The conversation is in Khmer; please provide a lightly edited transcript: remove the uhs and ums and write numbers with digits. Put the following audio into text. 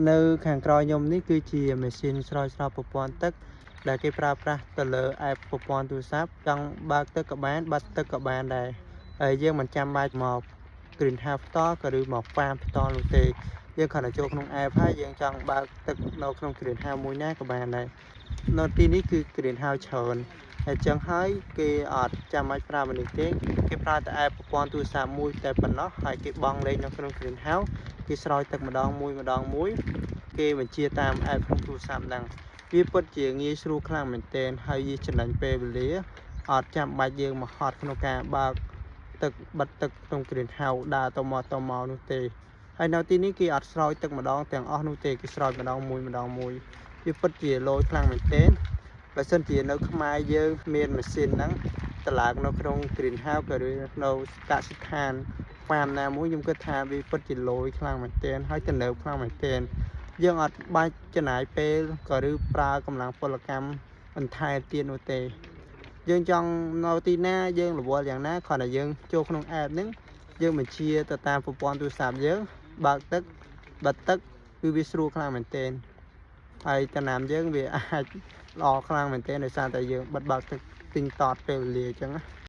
នៅខាងក្រោយខ្ញុំនេះគឺជាម៉ាស៊ីនស្រោចស្រពប្រព័ន្ធទឹកដែលគេប្រើប្រាស់ទៅលើ app ប្រព័ន្ធទូរស័ព្ទចង់បើកទឹកក៏បានបិទទឹកក៏បានដែរហើយយើងមិនចាំបាច់មក greenhouse ផ្ទាល់ក៏ឬមក farm ផ្ទាល់នោះទេយើងគ្រាន់តែចូលក្នុង app ហើយយើងចង់បើកទឹកនៅក្នុង greenhouse មួយណាក៏បានដែរនៅទីនេះគឺ greenhouse ច្រើនហើយចឹងហើយគេអត់ចាំបាច់ប្រើមនុស្សទេគេប្រើតែ app ប្រព័ន្ធទូរស័ព្ទមួយតែប៉ុណ្ណោះហើយគេបង់លេខនៅក្នុង greenhouse គេស្រោចទឹកម្ដងមួយគេបញ្ជាតាម app ក្នុងទូរស័ព្ទហ្នឹងវាពិតជាងាយស្រួលខ្លាំងមែនទែនហើយវាចំណេញពេលវេលាអត់ចាំបាច់យើងមកហត់ក្នុងការបើកទឹកបិទទឹកក្នុង greenhouse ដើរទៅមកនោះទេហើយនៅទីនេះគេអត់ស្រោចទឹកម្ដងទាំងអស់នោះទេគេស្រោចម្ដងមួយវាពិតជាលយខ្លាំងមែនទែនបើសិនជានៅខ្មែរយើងមានម៉ាស៊ីនហ្នឹងតឡើងនៅក្នុង greenhouse ក៏ឬនៅកសិដ្ឋាន farm ណាមួយខ្ញុំគិតថាវាពិតជាលយខ្លាំងមែនទែនហើយទំនើបខ្លាំងមែនទែនយើងអត់បាច់ចំណាយពេលក៏ឬប្រើកម្លាំងពលកម្មបន្ថែមទៀតនោះទេយើងចង់នៅទីណាយើងរវល់យ៉ាងណាគ្រាន់តែយើងចូលក្នុង app ហ្នឹងយើងបញ្ជាទៅតាមប្រព័ន្ធទូរស័ព្ទយើងបើកទឹកបិទទឹកគឺវាស្រួលខ្លាំងមែនទែនហើយចំណាំយើងវាអាចល្អខ្លាំងមែនទែនដោយសារតែយើងបិទបើកទឹកទិញតតពេលវេលាអញ្ចឹងណា